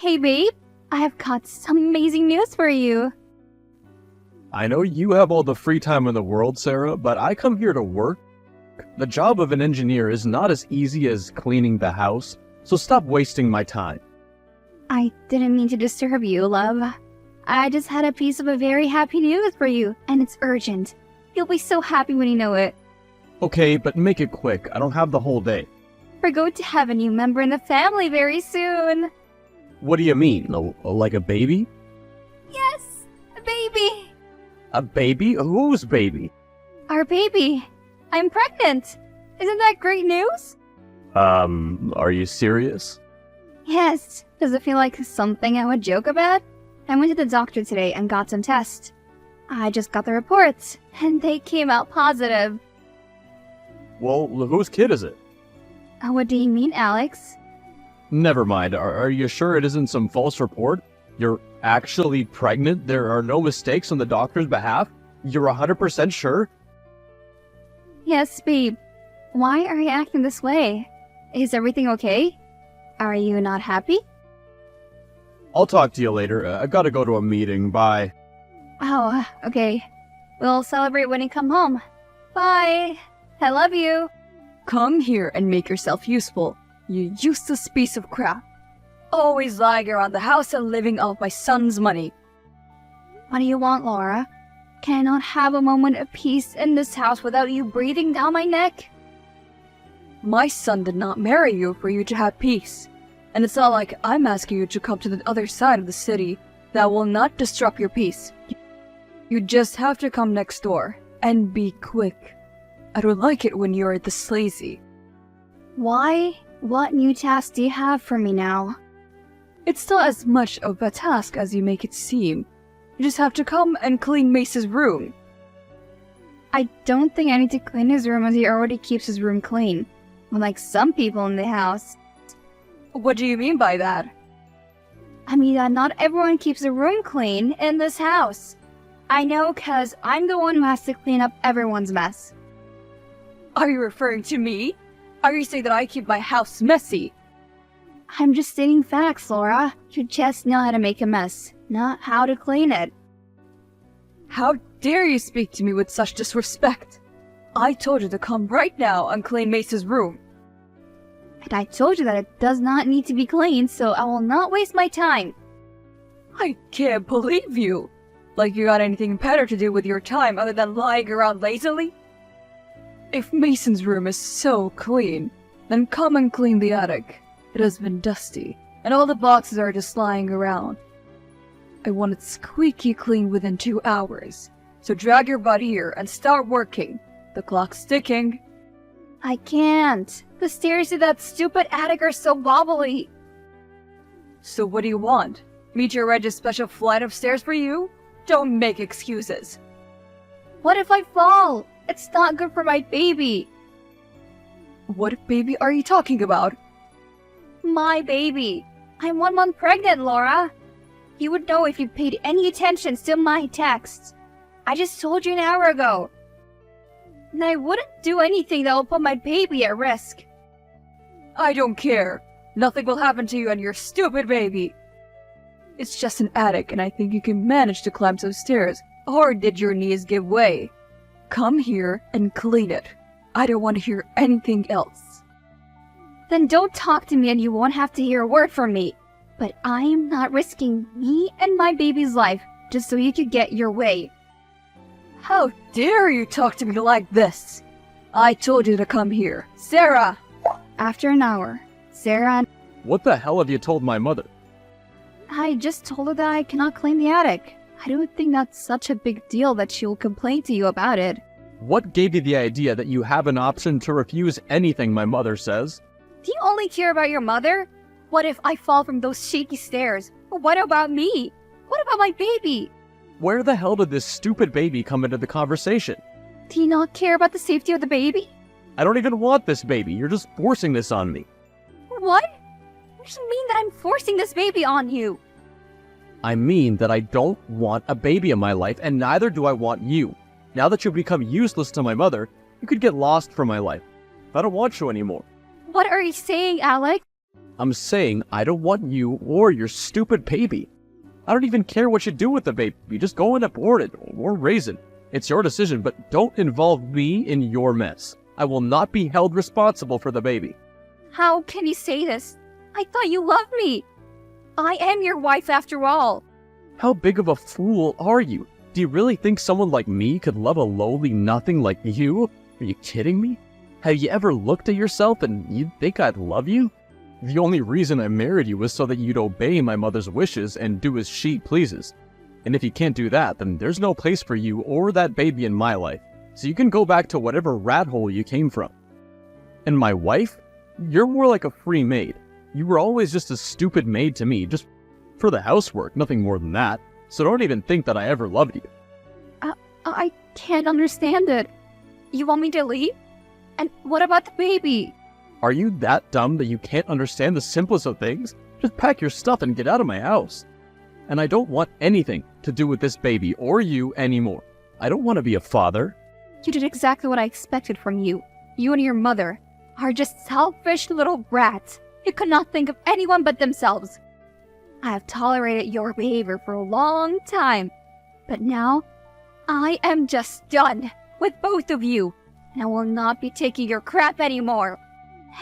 Hey babe, I have got some amazing news for you. I know you have all the free time in the world, Sarah, but I come here to work. The job of an engineer is not as easy as cleaning the house, so stop wasting my time. I didn't mean to disturb you, love. I just had a piece of a very happy news for you, and it's urgent. You'll be so happy when you know it. Okay, but make it quick. I don't have the whole day. We're going to have a new member in the family very soon. What do you mean? Like a baby? Yes, a baby. A baby? Whose baby? Our baby. I'm pregnant. Isn't that great news? Are you serious? Yes. Does it feel like something I would joke about? I went to the doctor today and got some tests. I just got the reports, and they came out positive. Well, whose kid is it? What do you mean, Alex? Never mind. Are you sure it isn't some false report? You're actually pregnant? There are no mistakes on the doctor's behalf? You're 100% sure? Yes, babe. Why are you acting this way? Is everything okay? Are you not happy? I'll talk to you later. I gotta go to a meeting. Bye. Oh, okay. We'll celebrate when you come home. Bye. I love you. Come here and make yourself useful, you useless piece of crap. Always lying around the house and living off my son's money. What do you want, Laura? Can I not have a moment of peace in this house without you breathing down my neck? My son did not marry you for you to have peace. And it's not like I'm asking you to come to the other side of the city. That will not disrupt your peace. You just have to come next door, and be quick. I don't like it when you're this lazy. Why? What new task do you have for me now? It's not as much of a task as you make it seem. You just have to come and clean Mace's room. I don't think I need to clean his room as he already keeps his room clean. Unlike some people in the house. What do you mean by that? I mean that not everyone keeps a room clean in this house. I know cause I'm the one who has to clean up everyone's mess. Are you referring to me? Are you saying that I keep my house messy? I'm just stating facts, Laura. You just know how to make a mess, not how to clean it. How dare you speak to me with such disrespect? I told you to come right now and clean Mace's room. And I told you that it does not need to be cleaned, so I will not waste my time. I can't believe you. Like you got anything better to do with your time other than lying around lazily? If Mason's room is so clean, then come and clean the attic. It has been dusty, and all the boxes are just lying around. I want it squeaky clean within 2 hours. So drag your butt here and start working. The clock's ticking. I can't. The stairs to that stupid attic are so wobbly. So what do you want? Me to arrange a special flight of stairs for you? Don't make excuses. What if I fall? It's not good for my baby. What baby are you talking about? My baby. I'm 1 month pregnant, Laura. You would know if you paid any attention to my texts. I just told you an hour ago. And I wouldn't do anything that will put my baby at risk. I don't care. Nothing will happen to you and your stupid baby. It's just an attic and I think you can manage to climb some stairs. Or did your knees give way? Come here and clean it. I don't want to hear anything else. Then don't talk to me and you won't have to hear a word from me. But I am not risking me and my baby's life just so you could get your way. How dare you talk to me like this? I told you to come here. Sarah! After an hour, Sarah... What the hell have you told my mother? I just told her that I cannot clean the attic. I don't think that's such a big deal that she will complain to you about it. What gave you the idea that you have an option to refuse anything my mother says? Do you only care about your mother? What if I fall from those shaky stairs? What about me? What about my baby? Where the hell did this stupid baby come into the conversation? Do you not care about the safety of the baby? I don't even want this baby. You're just forcing this on me. What? What do you mean that I'm forcing this baby on you? I mean that I don't want a baby in my life, and neither do I want you. Now that you've become useless to my mother, you could get lost from my life. I don't want you anymore. What are you saying, Alex? I'm saying I don't want you or your stupid baby. I don't even care what you do with the baby. Just go and abort it or raise it. It's your decision, but don't involve me in your mess. I will not be held responsible for the baby. How can you say this? I thought you loved me. I am your wife after all. How big of a fool are you? Do you really think someone like me could love a lowly nothing like you? Are you kidding me? Have you ever looked at yourself and you'd think I'd love you? The only reason I married you was so that you'd obey my mother's wishes and do as she pleases. And if you can't do that, then there's no place for you or that baby in my life. So you can go back to whatever rat hole you came from. And my wife? You're more like a free maid. You were always just a stupid maid to me, just for the housework, nothing more than that. So don't even think that I ever loved you. I can't understand it. You want me to leave? And what about the baby? Are you that dumb that you can't understand the simplest of things? Just pack your stuff and get out of my house. And I don't want anything to do with this baby or you anymore. I don't want to be a father. You did exactly what I expected from you. You and your mother are just selfish little brats who could not think of anyone but themselves. I have tolerated your behavior for a long time, but now I am just done with both of you, and I will not be taking your crap anymore.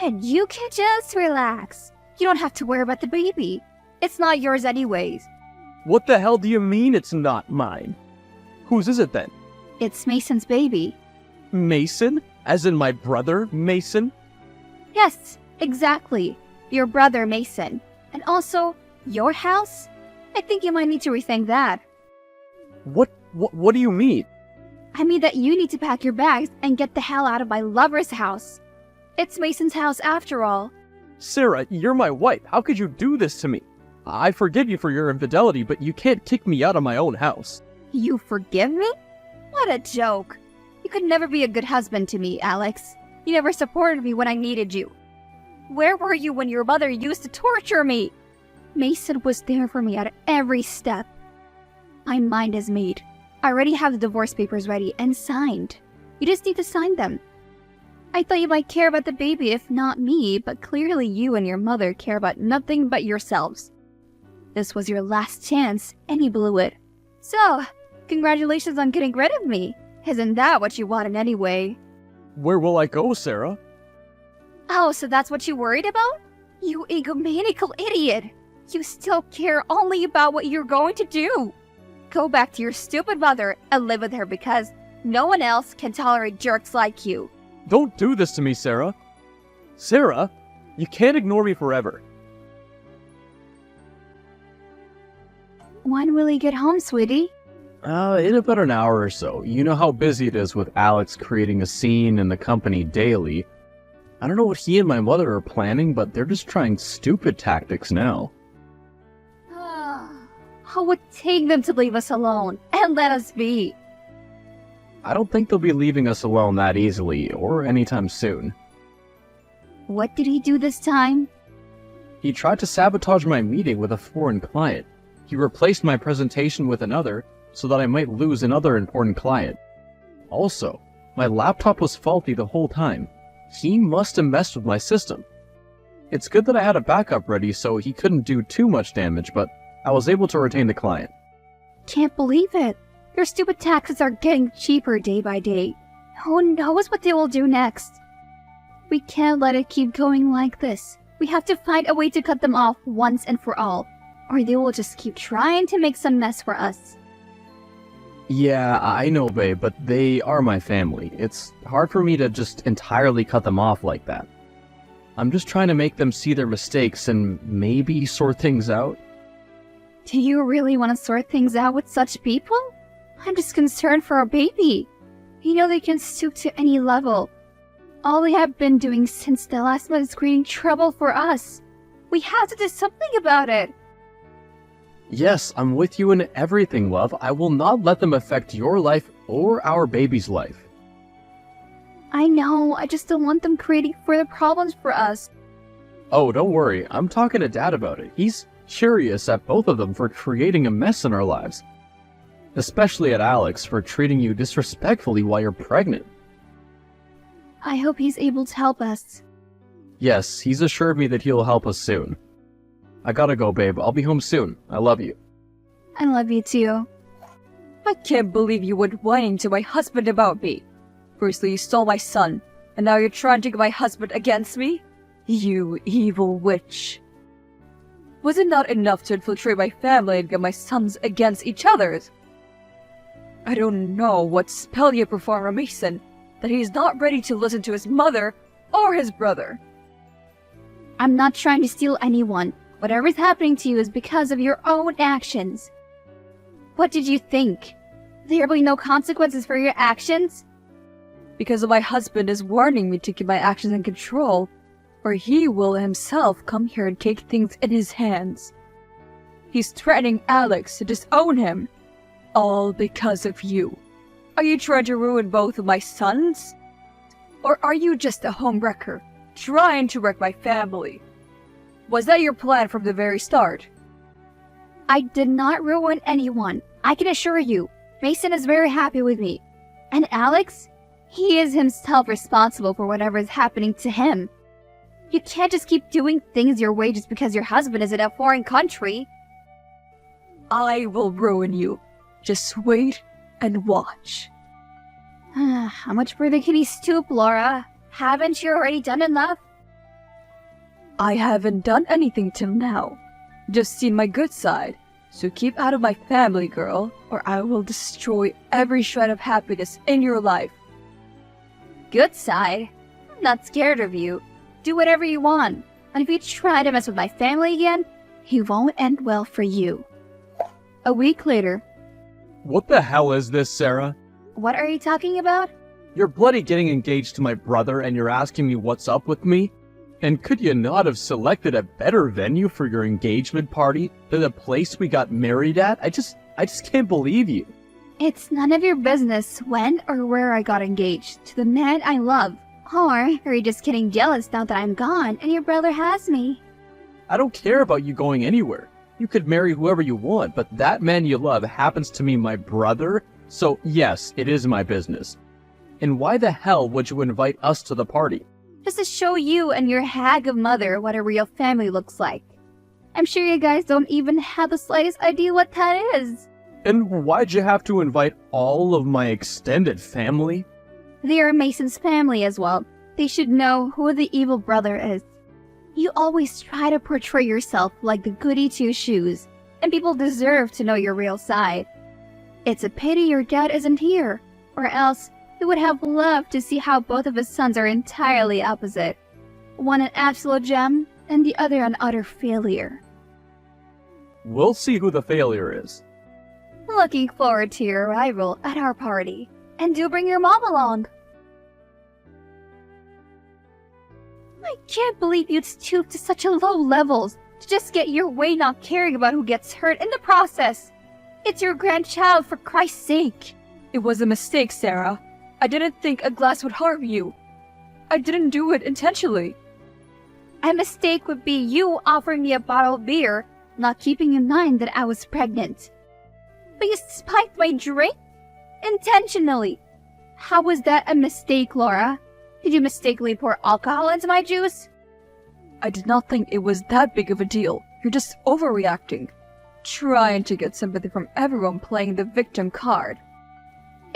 And you can just relax. You don't have to worry about the baby. It's not yours anyways. What the hell do you mean it's not mine? Whose is it then? It's Mason's baby. Mason? As in my brother, Mason? Yes, exactly. Your brother Mason. And also, your house? I think you might need to rethink that. What do you mean? I mean that you need to pack your bags and get the hell out of my lover's house. It's Mason's house after all. Sarah, you're my wife. How could you do this to me? I forgive you for your infidelity, but you can't kick me out of my own house. You forgive me? What a joke. You could never be a good husband to me, Alex. You never supported me when I needed you. Where were you when your mother used to torture me? Mason was there for me at every step. My mind is made. I already have the divorce papers ready and signed. You just need to sign them. I thought you might care about the baby if not me, but clearly you and your mother care about nothing but yourselves. This was your last chance, and you blew it. So, congratulations on getting rid of me. Isn't that what you wanted anyway? Where will I go, Sarah? Oh, so that's what you worried about? You egomaniacal idiot! You still care only about what you're going to do. Go back to your stupid mother and live with her because no one else can tolerate jerks like you. Don't do this to me, Sarah. Sarah, you can't ignore me forever. When will he get home, sweetie? In about an hour or so. You know how busy it is with Alex creating a scene in the company daily. I don't know what he and my mother are planning, but they're just trying stupid tactics now. I would take them to leave us alone and let us be. I don't think they'll be leaving us alone that easily, or anytime soon. What did he do this time? He tried to sabotage my meeting with a foreign client. He replaced my presentation with another, so that I might lose another important client. Also, my laptop was faulty the whole time. He must have messed with my system. It's good that I had a backup ready so he couldn't do too much damage, but I was able to retain the client. Can't believe it. Your stupid taxes are getting cheaper day by day. Who knows what they will do next? We can't let it keep going like this. We have to find a way to cut them off once and for all, or they will just keep trying to make some mess for us. Yeah, I know, babe, but they are my family. It's hard for me to just entirely cut them off like that. I'm just trying to make them see their mistakes and maybe sort things out. Do you really want to sort things out with such people? I'm just concerned for our baby. You know they can stoop to any level. All they have been doing since the last month is creating trouble for us. We have to do something about it. Yes, I'm with you in everything, love. I will not let them affect your life or our baby's life. I know, I just don't want them creating further problems for us. Oh, don't worry. I'm talking to Dad about it. He's furious at both of them for creating a mess in our lives. Especially at Alex for treating you disrespectfully while you're pregnant. I hope he's able to help us. Yes, he's assured me that he'll help us soon. I gotta go, babe. I'll be home soon. I love you. I love you too. I can't believe you went whining to my husband about me. Firstly, you stole my son, and now you're trying to get my husband against me? You evil witch. Was it not enough to infiltrate my family and get my sons against each other's? I don't know what spell you perform on Mason, that he is not ready to listen to his mother or his brother. I'm not trying to steal anyone. Whatever's happening to you is because of your own actions. What did you think? There will be no consequences for your actions? Because my husband is warning me to keep my actions in control, or he will himself come here and take things in his hands. He's threatening Alex to disown him, all because of you. Are you trying to ruin both of my sons? Or are you just a homewrecker, trying to wreck my family? Was that your plan from the very start? I did not ruin anyone. I can assure you, Mason is very happy with me. And Alex? He is himself responsible for whatever is happening to him. You can't just keep doing things your way just because your husband is in a foreign country. I will ruin you. Just wait and watch. How much further can he stoop, Laura? Haven't you already done enough? I haven't done anything till now. Just seen my good side. So keep out of my family, girl, or I will destroy every shred of happiness in your life. Good side? I'm not scared of you. Do whatever you want. And if you try to mess with my family again, it won't end well for you. A week later. What the hell is this, Sarah? What are you talking about? You're bloody getting engaged to my brother and you're asking me what's up with me? And could you not have selected a better venue for your engagement party than the place we got married at? I just can't believe you. It's none of your business when or where I got engaged to the man I love. Or are you just getting jealous now that I'm gone and your brother has me? I don't care about you going anywhere. You could marry whoever you want, but that man you love happens to be my brother, so yes, it is my business. And why the hell would you invite us to the party? Just to show you and your hag of mother what a real family looks like. I'm sure you guys don't even have the slightest idea what that is. And why'd you have to invite all of my extended family? They are Mason's family as well. They should know who the evil brother is. You always try to portray yourself like the goody two-shoes, and people deserve to know your real side. It's a pity your dad isn't here, or else he would have loved to see how both of his sons are entirely opposite. One an absolute gem, and the other an utter failure. We'll see who the failure is. Looking forward to your arrival at our party. And do bring your mom along. I can't believe you'd stoop to such a low levels to just get your way, not caring about who gets hurt in the process. It's your grandchild, for Christ's sake. It was a mistake, Sarah. I didn't think a glass would harm you. I didn't do it intentionally. A mistake would be you offering me a bottle of beer, not keeping in mind that I was pregnant. But you spiked my drink? Intentionally. How was that a mistake, Laura? Did you mistakenly pour alcohol into my juice? I did not think it was that big of a deal. You're just overreacting. Trying to get sympathy from everyone playing the victim card.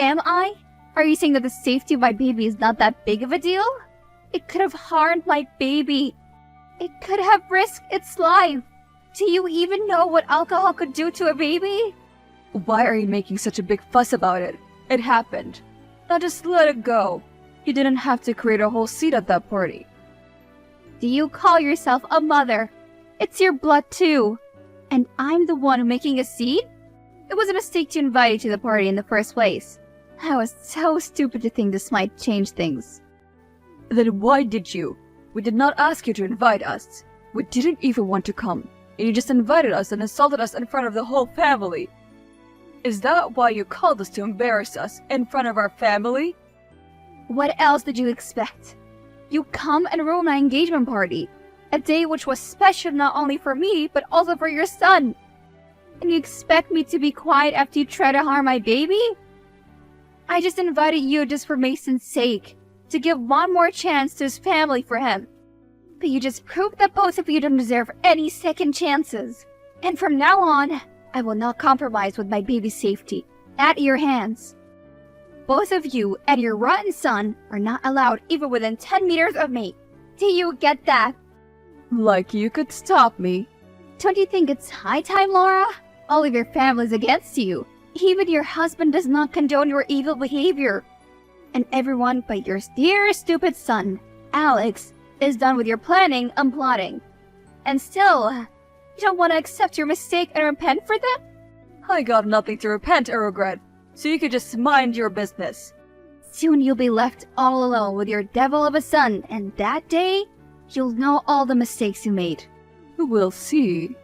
Am I? Are you saying that the safety of my baby is not that big of a deal? It could have harmed my baby. It could have risked its life. Do you even know what alcohol could do to a baby? Why are you making such a big fuss about it? It happened. Now just let it go. You didn't have to create a whole scene at that party. Do you call yourself a mother? It's your blood too. And I'm the one making a scene? It was a mistake to invite you to the party in the first place. I was so stupid to think this might change things. Then why did you? We did not ask you to invite us. We didn't even want to come. And you just invited us and insulted us in front of the whole family. Is that why you called us to embarrass us in front of our family? What else did you expect? You come and ruin my engagement party. A day which was special not only for me, but also for your son. And you expect me to be quiet after you try to harm my baby? I just invited you just for Mason's sake. To give one more chance to his family for him. But you just proved that both of you don't deserve any second chances. And from now on, I will not compromise with my baby's safety. At your hands. Both of you and your rotten son are not allowed even within 10 meters of me. Do you get that? Like you could stop me. Don't you think it's high time, Laura? All of your family's against you. Even your husband does not condone your evil behavior. And everyone but your dear stupid son, Alex, is done with your planning and plotting. And still, you don't want to accept your mistake and repent for them? I got nothing to repent or regret, so you could just mind your business. Soon you'll be left all alone with your devil of a son, and that day, you'll know all the mistakes you made. We'll see.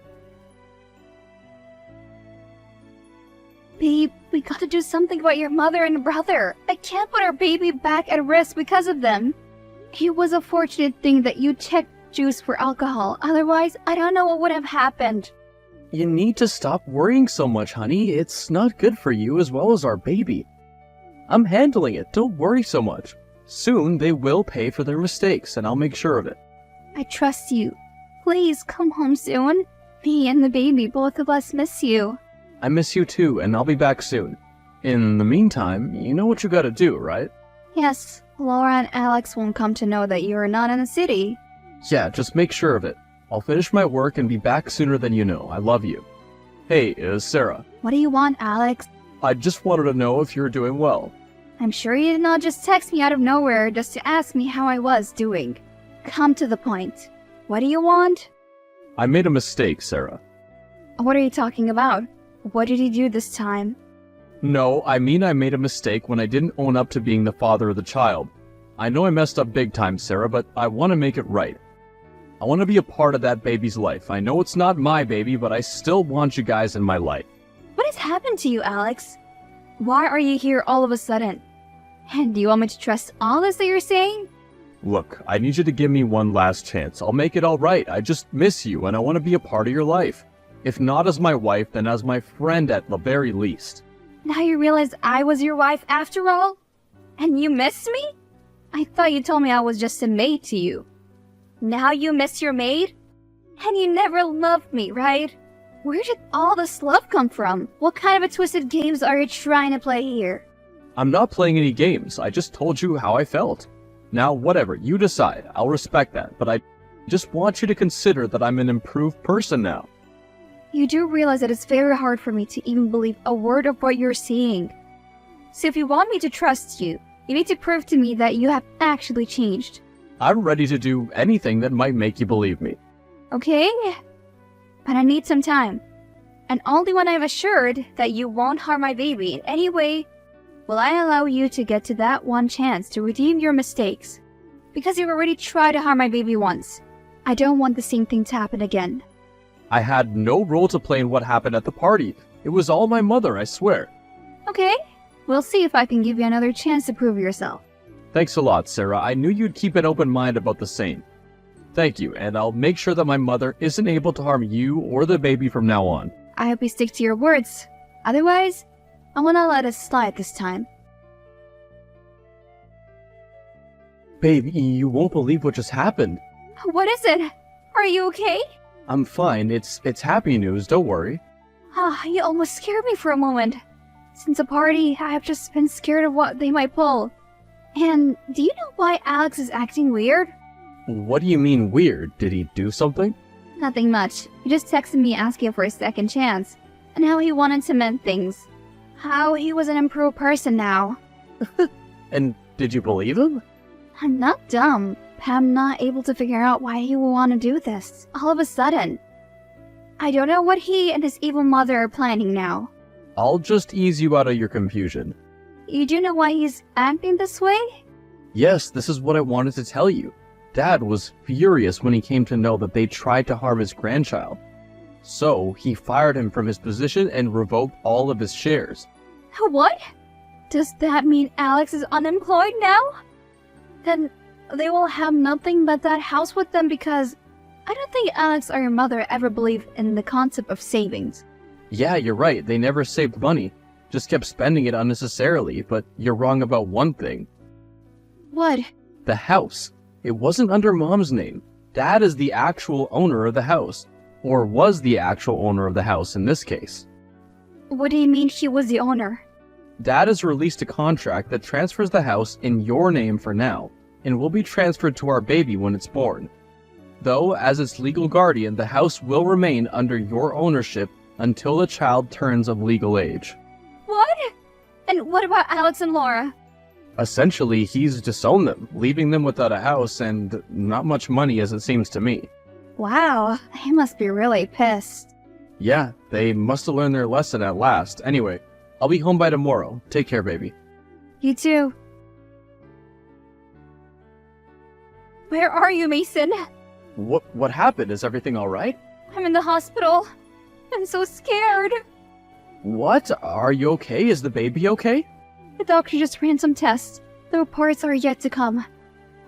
Babe, we gotta do something about your mother and brother. I can't put our baby back at risk because of them. It was a fortunate thing that you checked juice for alcohol, otherwise I don't know what would have happened. You need to stop worrying so much, honey. It's not good for you as well as our baby. I'm handling it. Don't worry so much. Soon they will pay for their mistakes, and I'll make sure of it. I trust you. Please come home soon. Me and the baby, both of us miss you. I miss you too, and I'll be back soon. In the meantime, you know what you gotta do, right? Yes, Laura and Alex won't come to know that you are not in the city. Yeah, just make sure of it. I'll finish my work and be back sooner than you know. I love you. Hey, Sarah. What do you want, Alex? I just wanted to know if you're doing well. I'm sure you did not just text me out of nowhere just to ask me how I was doing. Come to the point. What do you want? I made a mistake, Sarah. What are you talking about? What did you do this time? No, I mean I made a mistake when I didn't own up to being the father of the child. I know I messed up big time, Sarah, but I want to make it right. I want to be a part of that baby's life. I know it's not my baby, but I still want you guys in my life. What has happened to you, Alex? Why are you here all of a sudden? And do you want me to trust all this that you're saying? Look, I need you to give me one last chance. I'll make it all right. I just miss you, and I want to be a part of your life. If not as my wife, then as my friend at the very least. Now you realize I was your wife after all? And you miss me? I thought you told me I was just a maid to you. Now you miss your maid? And you never loved me, right? Where did all this love come from? What kind of a twisted games are you trying to play here? I'm not playing any games. I just told you how I felt. Now, whatever, you decide. I'll respect that, but I just want you to consider that I'm an improved person now. You do realize that it's very hard for me to even believe a word of what you're saying. So if you want me to trust you, you need to prove to me that you have actually changed. I'm ready to do anything that might make you believe me. Okay? But I need some time. And only when I'm assured that you won't harm my baby in any way will I allow you to get to that one chance to redeem your mistakes. Because you've already tried to harm my baby once. I don't want the same thing to happen again. I had no role to play in what happened at the party. It was all my mother, I swear. Okay? We'll see if I can give you another chance to prove yourself. Thanks a lot, Sarah. I knew you'd keep an open mind about the same. Thank you, and I'll make sure that my mother isn't able to harm you or the baby from now on. I hope you stick to your words. Otherwise, I'm gonna let it slide this time. Babe, you won't believe what just happened. What is it? Are you okay? I'm fine. It's happy news, don't worry. Ah, you almost scared me for a moment. Since the party, I have just been scared of what they might pull. And do you know why Alex is acting weird? What do you mean weird? Did he do something? Nothing much. He just texted me asking for a second chance. And how he wanted to mend things. How he was an improved person now. And did you believe him? I'm not dumb. But I'm not able to figure out why he would want to do this. All of a sudden. I don't know what he and his evil mother are planning now. I'll just ease you out of your confusion. You do know why he's acting this way? Yes, this is what I wanted to tell you. Dad was furious when he came to know that they tried to harm his grandchild. So, he fired him from his position and revoked all of his shares. What? Does that mean Alex is unemployed now? Then they will have nothing but that house with them because I don't think Alex or your mother ever believed in the concept of savings. Yeah, you're right. They never saved money. Just kept spending it unnecessarily, but you're wrong about one thing. What? The house. It wasn't under Mom's name. Dad is the actual owner of the house, or was the actual owner of the house in this case. What do you mean he was the owner? Dad has released a contract that transfers the house in your name for now, and will be transferred to our baby when it's born. Though, as its legal guardian, the house will remain under your ownership until the child turns of legal age. What? And what about Alex and Laura? Essentially, he's disowned them, leaving them without a house and not much money as it seems to me. Wow, he must be really pissed. Yeah, they must have learned their lesson at last. Anyway, I'll be home by tomorrow. Take care, baby. You too. Where are you, Mason? What happened? Is everything alright? I'm in the hospital. I'm so scared. What? Are you okay? Is the baby okay? The doctor just ran some tests. The reports are yet to come.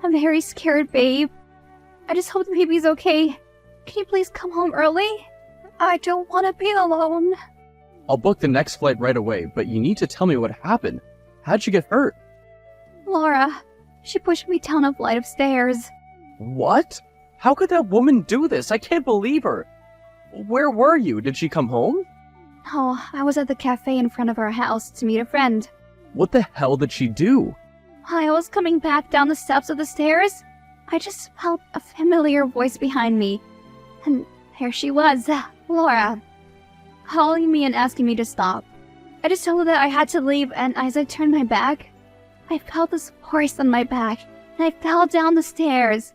I'm very scared, babe. I just hope the baby's okay. Can you please come home early? I don't want to be alone. I'll book the next flight right away, but you need to tell me what happened. How'd you get hurt? Laura, she pushed me down a flight of stairs. What? How could that woman do this? I can't believe her. Where were you? Did she come home? Oh, I was at the cafe in front of our house to meet a friend. What the hell did she do? While I was coming back down the steps of the stairs, I just felt a familiar voice behind me. And there she was, Laura, calling me and asking me to stop. I just told her that I had to leave, and as I turned my back, I felt this force on my back, and I fell down the stairs.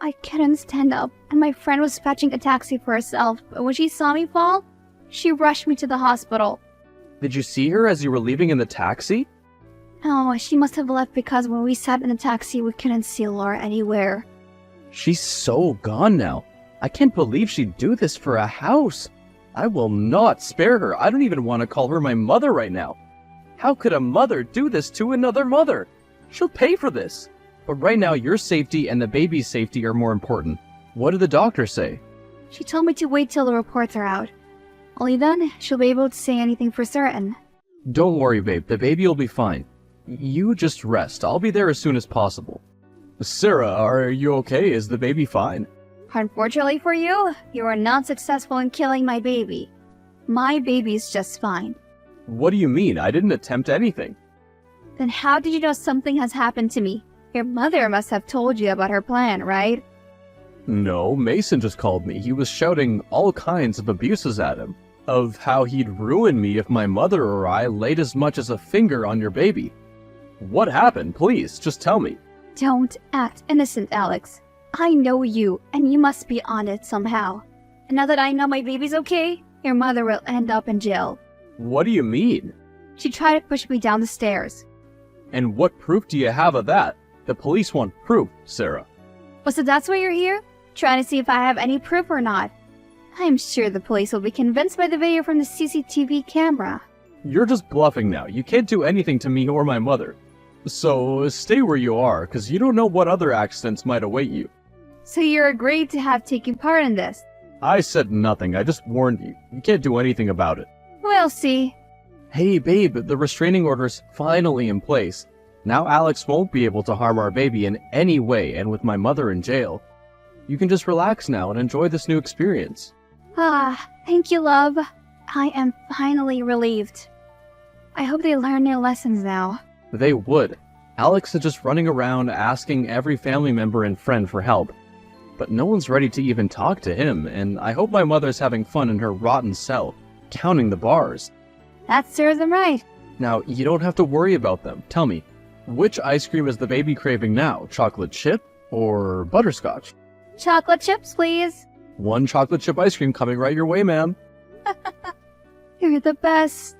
I couldn't stand up, and my friend was fetching a taxi for herself, but when she saw me fall, she rushed me to the hospital. Did you see her as you were leaving in the taxi? Oh, she must have left because when we sat in the taxi, we couldn't see Laura anywhere. She's so gone now. I can't believe she'd do this for a house. I will not spare her. I don't even want to call her my mother right now. How could a mother do this to another mother? She'll pay for this. But right now, your safety and the baby's safety are more important. What did the doctor say? She told me to wait till the reports are out. Only then, she'll be able to say anything for certain. Don't worry, babe. The baby will be fine. You just rest. I'll be there as soon as possible. Sarah, are you okay? Is the baby fine? Unfortunately for you, you are not successful in killing my baby. My baby's just fine. What do you mean? I didn't attempt anything. Then how did you know something has happened to me? Your mother must have told you about her plan, right? No, Mason just called me. He was shouting all kinds of abuses at him. Of how he'd ruin me if my mother or I laid as much as a finger on your baby. What happened? Please, just tell me. Don't act innocent, Alex. I know you, and you must be on it somehow. And now that I know my baby's okay, your mother will end up in jail. What do you mean? She tried to push me down the stairs. And what proof do you have of that? The police want proof, Sarah. Oh, so that's why you're here? Trying to see if I have any proof or not. I'm sure the police will be convinced by the video from the CCTV camera. You're just bluffing now. You can't do anything to me or my mother. So stay where you are, because you don't know what other accidents might await you. So you're agreed to have taken part in this? I said nothing. I just warned you. You can't do anything about it. We'll see. Hey, babe, the restraining order's finally in place. Now Alex won't be able to harm our baby in any way, and with my mother in jail, you can just relax now and enjoy this new experience. Ah, thank you, love. I am finally relieved. I hope they learn their lessons now. They would. Alex is just running around asking every family member and friend for help. But no one's ready to even talk to him, and I hope my mother's having fun in her rotten cell, counting the bars. That serves them right. Now, you don't have to worry about them. Tell me, which ice cream is the baby craving now? Chocolate chip or butterscotch? Chocolate chips, please. One chocolate chip ice cream coming right your way, ma'am. You're the best.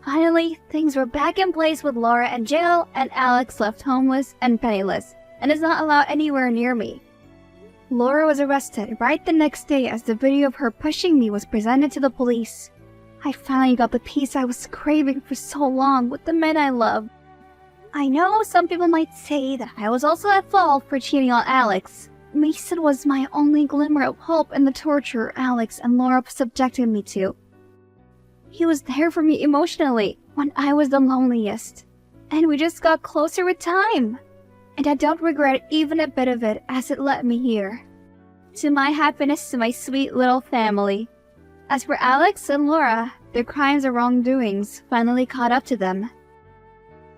Finally, things were back in place with Laura in jail and Alex left homeless and penniless and is not allowed anywhere near me. Laura was arrested right the next day as the video of her pushing me was presented to the police. I finally got the peace I was craving for so long with the men I love. I know some people might say that I was also at fault for cheating on Alex. Mason was my only glimmer of hope in the torture Alex and Laura subjected me to. He was there for me emotionally when I was the loneliest, and we just got closer with time. and I don't regret even a bit of it as it led me here. To my happiness, to my sweet little family. As for Alex and Laura, their crimes or wrongdoings finally caught up to them.